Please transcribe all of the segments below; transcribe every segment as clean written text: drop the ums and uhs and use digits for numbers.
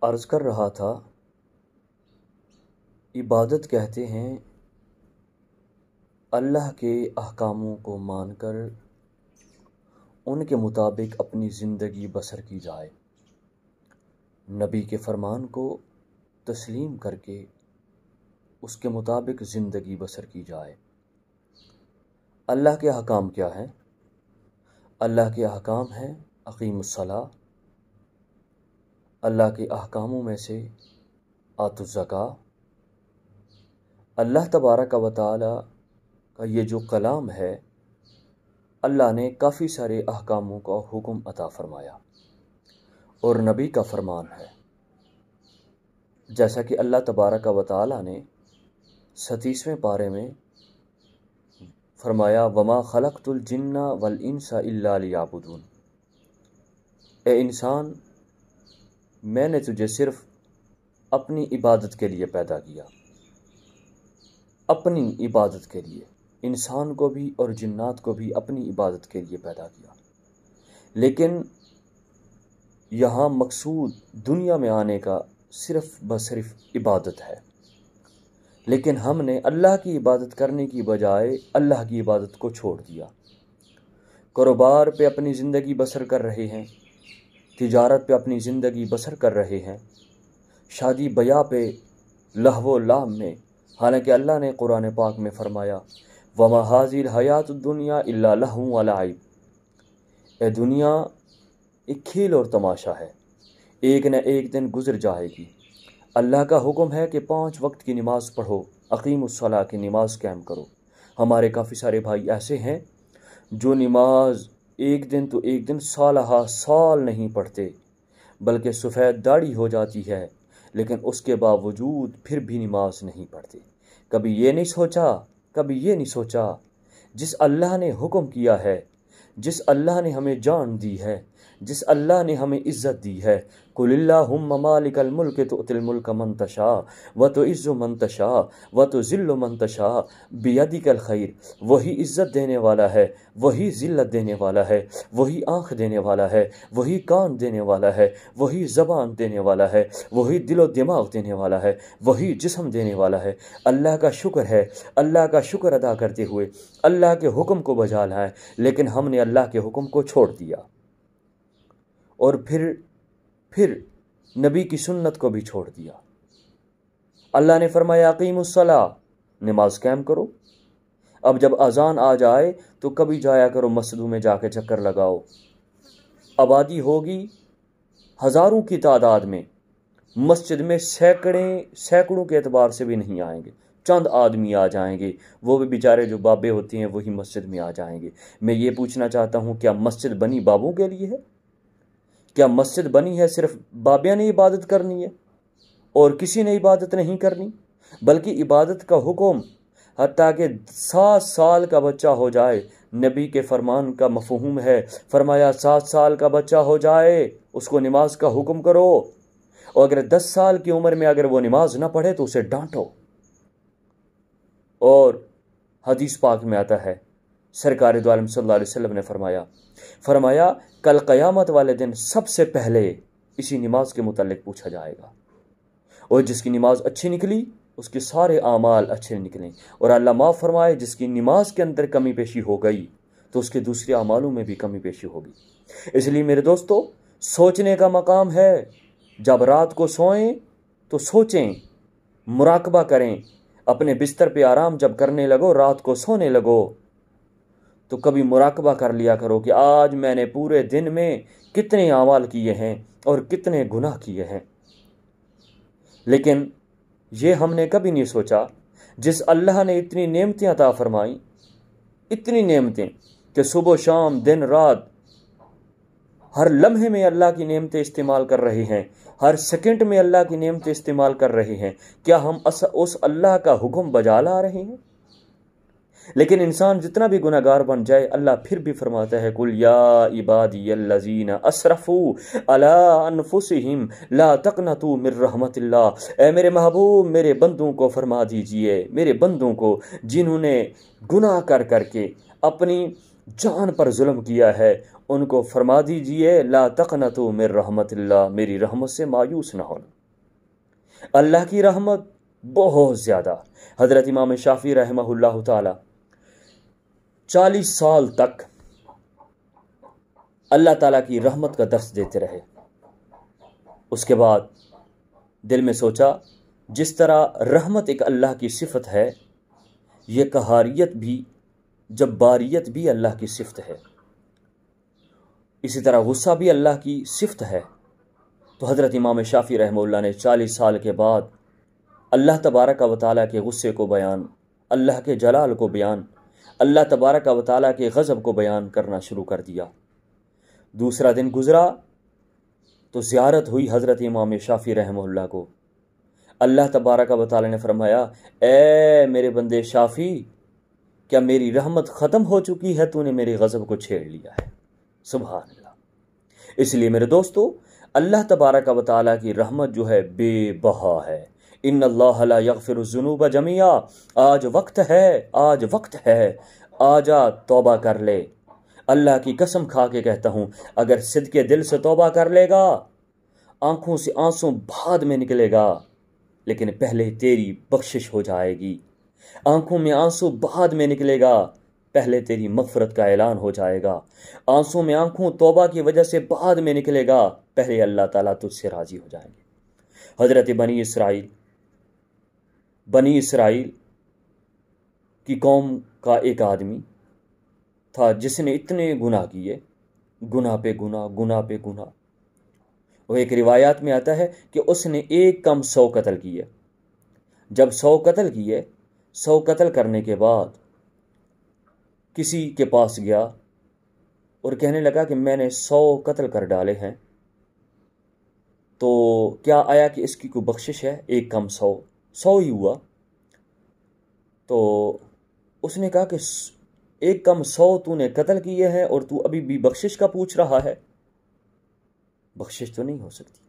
عرض کر رہا تھا، عبادت کہتے ہیں اللہ کے احکاموں کو مان کر ان کے مطابق اپنی زندگی بسر کی جائے، نبی کے فرمان کو تسلیم کر کے اس کے مطابق زندگی بسر کی جائے۔ اللہ کے احکام کیا ہیں؟ اللہ کے احکام ہیں اقیم الصلاۃ۔ اللہ کے احکاموں میں سے آتوا الزکوٰۃ۔ اللہ تبارک و تعالی کا یہ جو کلام ہے، اللہ نے کافی سارے احکاموں کا حکم عطا فرمایا اور نبی کا فرمان ہے، جیسا کہ اللہ تبارک و تعالی نے 37ویں پارے میں فرمایا وَمَا خَلَقْتُ الْجِنَّ وَالْإِنسَ إِلَّا لِيَعْبُدُونِ۔ اے انسان، میں نے تجھے صرف اپنی عبادت کے لیے پیدا کیا، اپنی عبادت کے لیے، انسان کو بھی اور جنات کو بھی اپنی عبادت کے لیے پیدا کیا۔ لیکن یہاں مقصود دنیا میں آنے کا صرف عبادت ہے، لیکن ہم نے اللہ کی عبادت کرنے کی بجائے اللہ کی عبادت کو چھوڑ دیا۔ کاروبار پہ اپنی زندگی بسر کر رہے ہیں، تجارت پہ اپنی زندگی بسر کر رہے ہیں، شادی بیاہ پہ لہو و لعب میں، حالانکہ اللہ نے قرآن پاک میں فرمایا وَمَا هَٰذِهِ الْحَيَاةُ الدُّنْيَا إِلَّا لَهْوٌ وَلَعِبٌ۔ اے دنیا ایک کھیل اور تماشا ہے، ایک نہ ایک دن گزر جائے گی۔ اللہ کا حکم ہے کہ 5 وقت کی نماز پڑھو، اقیم الصلاۃ کی نماز قائم کرو۔ ہمارے کافی سارے بھائی ایسے ہیں جو نماز ایک دن تو ایک دن سالہ سال نہیں پڑھتے، بلکہ سفید داڑھی ہو جاتی ہے، لیکن اس کے باوجود پھر بھی نماز نہیں پڑھتے۔ کبھی یہ نہیں سوچا جس اللہ نے حکم کیا ہے، جس اللہ نے ہمیں جان دی ہے، جس اللہ نے ہمیں عزت دی ہے، قُلِ اللَّهُمَّ مَالِكَ الْمُلْكِ تُؤْتِي الْمُلْكَ مَن تَشَاءُ وَتُعِزُّ مَن تَشَاءُ وَتُذِلُّ مَن تَشَاءُ بِيَدِكَ الْخَيْرُ۔ وہی عزت دینے والا ہے، وہی ذلت دینے والا ہے، وہی آنکھ دینے والا ہے، وہی کان دینے والا ہے، وہی زبان دینے والا ہے، وہی دل و دماغ دینے والا ہے، وہی جسم دینے والا ہے۔ اللہ کا شکر ہے، اللہ کا شکر ادا کرتے ہوئے اللہ کے حکم کو بجا لائیں، لیکن ہم نے اللہ کے حکم کو چھوڑ دیا اور پھر نبی کی سنت کو بھی چھوڑ دیا۔ اللہ نے فرمایا اقیم الصلاۃ، نماز قائم کرو۔ اب جب اذان آ جائے تو کبھی جایا کرو مسجدوں میں، جا کے چکر لگاؤ۔ آبادی ہوگی ہزاروں کی تعداد میں، مسجد میں سینکڑوں کے اعتبار سے بھی نہیں آئیں گے، چند آدمی آ جائیں گے، وہ بھی بیچارے جو بابے ہوتے ہیں وہی مسجد میں آ جائیں گے۔ میں یہ پوچھنا چاہتا ہوں، کیا مسجد بنی بابوں کے لیے ہے؟ کیا مسجد بنی ہے صرف بابیاں نے عبادت کرنی ہے اور کسی نے عبادت نہیں کرنی؟ بلکہ عبادت کا حکم حتیٰ کہ 7 سال کا بچہ ہو جائے، نبی کے فرمان کا مفہوم ہے، فرمایا 7 سال کا بچہ ہو جائے اس کو نماز کا حکم کرو، اور اگر 10 سال کی عمر میں اگر وہ نماز نہ پڑھے تو اسے ڈانٹو۔ اور حدیث پاک میں آتا ہے، سرکار دو عالم صلی اللہ علیہ وسلم نے فرمایا کل قیامت والے دن سب سے پہلے اسی نماز کے متعلق پوچھا جائے گا، اور جس کی نماز اچھی نکلی اس کے سارے اعمال اچھے نکلیں، اور اللہ معاف فرمائے جس کی نماز کے اندر کمی بیشی ہو گئی تو اس کے دوسرے اعمالوں میں بھی کمی بیشی ہوگی۔ اس لیے میرے دوستو، سوچنے کا مقام ہے۔ جب رات کو سوئیں تو سوچیں، مراقبہ کریں، اپنے بستر پہ آرام جب کرنے لگو، رات کو سونے لگو تو کبھی مراقبہ کر لیا کرو کہ آج میں نے پورے دن میں کتنے اعمال کیے ہیں اور کتنے گناہ کیے ہیں۔ لیکن یہ ہم نے کبھی نہیں سوچا، جس اللہ نے اتنی نعمتیں عطا فرمائیں، اتنی نعمتیں کہ صبح و شام دن رات ہر لمحے میں اللہ کی نعمتیں استعمال کر رہے ہیں، ہر سیکنڈ میں اللہ کی نعمتیں استعمال کر رہے ہیں، کیا ہم اس اللہ کا حکم بجا لا رہے ہیں؟ لیکن انسان جتنا بھی گناہ گار بن جائے، اللہ پھر بھی فرماتا ہے قُلْ يَا عِبَادِيَ الَّذِينَ أَسْرَفُوا عَلَىٰ أَنفُسِهِمْ لَا تَقْنَطُوا مِن رَحْمَتِ اللَّهِ۔ اے میرے محبوب، میرے بندوں کو فرما دیجئے، میرے بندوں کو جنہوں نے گناہ کر کے اپنی جان پر ظلم کیا ہے ان کو فرما دیجئے لا تقنطوا من رحمت اللہ، میری رحمت سے مایوس نہ ہونا۔ اللہ کی رحمت بہت زیادہ۔ حضرت امام شافعی رحمہ اللہ تعالی 40 سال تک اللہ تعالیٰ کی رحمت کا درس دیتے رہے۔ اس کے بعد دل میں سوچا جس طرح رحمت ایک اللہ کی صفت ہے، یہ قہاریت بھی، جباریت بھی اللہ کی صفت ہے، اسی طرح غصہ بھی اللہ کی صفت ہے۔ تو حضرت امام شافعی رحمہ اللہ نے 40 سال کے بعد اللہ تبارک و تعالیٰ کے غصے کو بیان، اللہ کے جلال کو بیان، اللہ تبارک و تعالیٰ کے غضب کو بیان کرنا شروع کر دیا۔ دوسرا دن گزرا تو زیارت ہوئی حضرت امام شافعی رحمہ اللہ کو۔ اللہ تبارک و تعالیٰ نے فرمایا اے میرے بندے شافعی، کیا میری رحمت ختم ہو چکی ہے؟ تو نے میرے غضب کو چھیڑ لیا ہے۔ سبحان اللہ۔ اس لیے میرے دوستو، اللہ تبارک و تعالیٰ کی رحمت جو ہے بے بہا ہے۔ ان اللہ لا یغفر الذنوب جميعا، آج وقت ہے، آج وقت ہے، آجا توبہ کر لے۔ اللہ کی قسم کھا کے کہتا ہوں، اگر صدقے دل سے توبہ کر لے گا، آنکھوں سے آنسو بعد میں نکلے گا، لیکن پہلے تیری بخشش ہو جائے گی۔ آنکھوں میں آنسو بعد میں نکلے گا، پہلے تیری مغفرت کا اعلان ہو جائے گا۔ آنسوں میں آنکھوں توبہ کی وجہ سے بعد میں نکلے گا، پہلے اللہ تعالیٰ تجھ سے راضی ہو جائیں گے۔ حضرت بنی اسرائیل کی قوم کا ایک آدمی تھا جس نے اتنے گناہ کیے، گناہ پہ گناہ، گناہ پہ گناہ۔ وہ ایک روایات میں آتا ہے کہ اس نے ایک کم 100 قتل کیے۔ جب 100 قتل کیے، 100 قتل کرنے کے بعد کسی کے پاس گیا اور کہنے لگا کہ میں نے 100 قتل کر ڈالے ہیں، تو کیا آیا کہ اس کی کوئی بخشش ہے؟ ایک کم 100 ہی ہوا۔ تو اس نے کہا کہ ایک کم 100 تو نے قتل کیے ہیں اور تو ابھی بھی بخشش کا پوچھ رہا ہے؟ بخشش تو نہیں ہو سکتی۔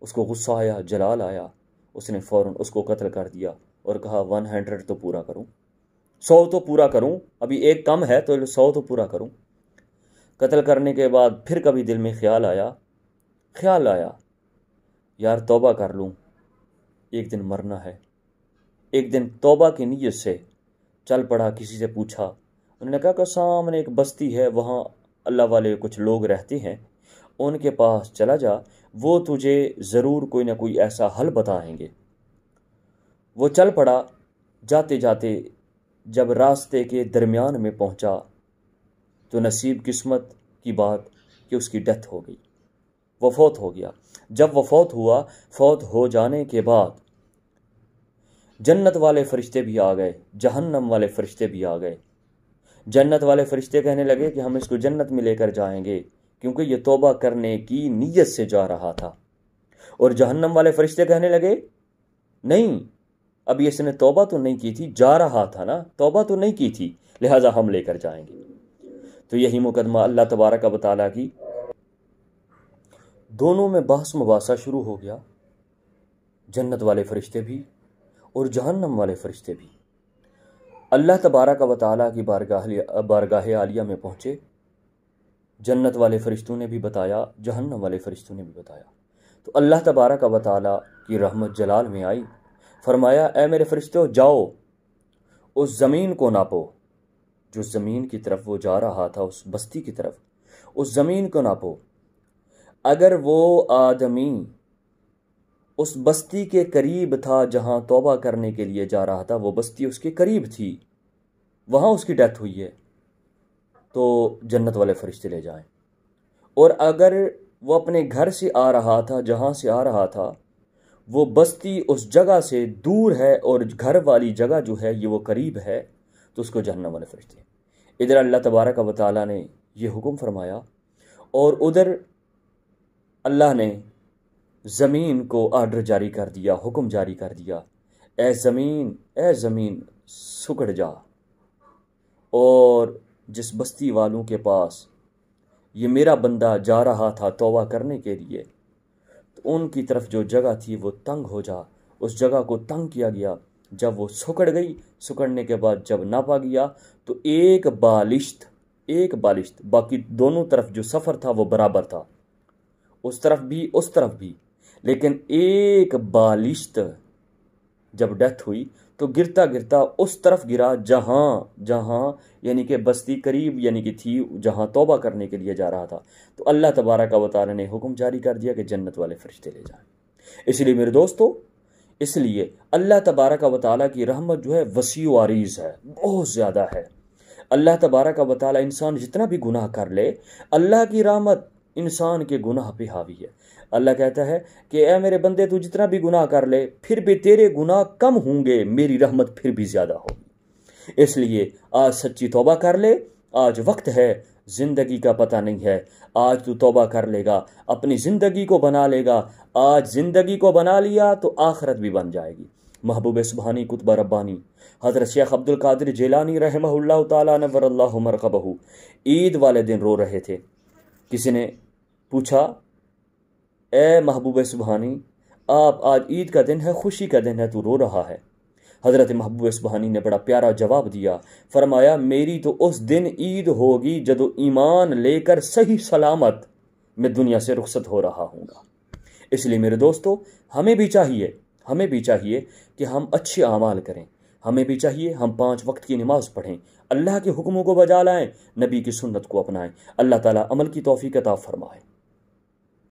اس کو غصہ آیا، جلال آیا، اس نے فوراً اس کو قتل کر دیا اور کہا 100 تو پورا کروں، 100 تو پورا کروں، ابھی ایک کم ہے تو 100 تو پورا کروں۔ قتل کرنے کے بعد پھر کبھی دل میں خیال آیا یار توبہ کر لوں، ایک دن مرنا ہے۔ ایک دن توبہ کی نیت سے چل پڑا، کسی سے پوچھا، انہوں نے کہا کہ سامنے ایک بستی ہے، وہاں اللہ والے کچھ لوگ رہتے ہیں، ان کے پاس چلا جا، وہ تجھے ضرور کوئی نہ کوئی ایسا حل بتائیں گے۔ وہ چل پڑا، جاتے جاتے جب راستے کے درمیان میں پہنچا تو نصیب قسمت کی بات کہ اس کی ڈیتھ ہو گئی، وہ فوت ہو گیا۔ جب وہ فوت ہوا، فوت ہو جانے کے بعد جنت والے فرشتے بھی آ گئے، جہنم والے فرشتے بھی آ گئے۔ جنت والے فرشتے کہنے لگے کہ ہم اس کو جنت میں لے کر جائیں گے، کیونکہ یہ توبہ کرنے کی نیت سے جا رہا تھا۔ اور جہنم والے فرشتے کہنے لگے نہیں، ابھی اس نے توبہ تو نہیں کی تھی، جا رہا تھا نا، توبہ تو نہیں کی تھی، لہٰذا ہم لے کر جائیں گے۔ تو یہی مقدمہ اللہ تبارک و تعالیٰ کی، دونوں میں بحث مباحثہ شروع ہو گیا، جنت والے فرشتے بھی اور جہنم والے فرشتے بھی۔ اللہ تبارک و تعالیٰ کی بارگاہ عالیہ میں پہنچے، جنت والے فرشتوں نے بھی بتایا، جہنم والے فرشتوں نے بھی بتایا۔ تو اللہ تبارک و تعالیٰ کی رحمت جلال میں آئی، فرمایا اے میرے فرشتوں جاؤ، اس زمین کو ناپو، جو زمین کی طرف وہ جا رہا تھا، اس بستی کی طرف، اس زمین کو ناپو۔ اگر وہ آدمی اس بستی کے قریب تھا جہاں توبہ کرنے کے لیے جا رہا تھا، وہ بستی اس کے قریب تھی، وہاں اس کی ڈیتھ ہوئی ہے، تو جنت والے فرشتے لے جائیں۔ اور اگر وہ اپنے گھر سے آ رہا تھا، جہاں سے آ رہا تھا وہ بستی اس جگہ سے دور ہے اور گھر والی جگہ جو ہے یہ وہ قریب ہے، تو اس کو جہنم والے فرشتے۔ ادھر اللہ تبارک و تعالیٰ نے یہ حکم فرمایا اور ادھر اللہ نے زمین کو آرڈر جاری کر دیا، حکم جاری کر دیا، اے زمین سکڑ جا، اور جس بستی والوں کے پاس یہ میرا بندہ جا رہا تھا توبہ کرنے کے لیے، تو ان کی طرف جو جگہ تھی وہ تنگ ہو جا، اس جگہ کو تنگ کیا گیا۔ جب وہ سکڑ گئی، سکڑنے کے بعد جب ناپا گیا تو ایک بالشت ایک بالشت، باقی دونوں طرف جو سفر تھا وہ برابر تھا، اس طرف بھی اس طرف بھی، لیکن ایک بالشت جب ڈیتھ ہوئی تو گرتا گرتا اس طرف گرا جہاں یعنی کہ بستی قریب یعنی کہ تھی، جہاں توبہ کرنے کے لیے جا رہا تھا، تو اللہ تبارک و تعالی نے حکم جاری کر دیا کہ جنت والے فرشتے لے جائیں۔ اس لیے میرے دوستو، اس لیے اللہ تبارک و تعالی کی رحمت جو ہے وسیع و عریض ہے، بہت زیادہ ہے۔ اللہ تبارک و تعالی انسان جتنا بھی گناہ کر لے، اللہ کی رحمت انسان کے گناہ پہ حاوی ہے۔ اللہ کہتا ہے کہ اے میرے بندے، تو جتنا بھی گناہ کر لے پھر بھی تیرے گناہ کم ہوں گے، میری رحمت پھر بھی زیادہ ہوگی۔ اس لیے آج سچی توبہ کر لے، آج وقت ہے، زندگی کا پتہ نہیں ہے۔ آج تو توبہ کر لے گا، اپنی زندگی کو بنا لے گا، آج زندگی کو بنا لیا تو آخرت بھی بن جائے گی۔ محبوب سبحانی قطب ربانی حضرت شیخ عبد القادر جیلانی رحمہ اللہ تعالیٰ نور اللہ مرقبہ عید والے دن رو رہے تھے۔ کسی نے پوچھا، اے محبوب سبحانی، آپ آج عید کا دن ہے، خوشی کا دن ہے، تو رو رہا ہے؟ حضرت محبوب سبحانی نے بڑا پیارا جواب دیا، فرمایا میری تو اس دن عید ہوگی جدو ایمان لے کر صحیح سلامت میں دنیا سے رخصت ہو رہا ہوں گا۔ اس لیے میرے دوستو، ہمیں بھی چاہیے کہ ہم اچھے اعمال کریں، ہمیں بھی چاہیے ہم 5 وقت کی نماز پڑھیں، اللہ کے حکموں کو بجا لائیں، نبی کی سنت کو اپنائیں۔ اللہ تعالیٰ عمل کی توفیق عطا فرمائے۔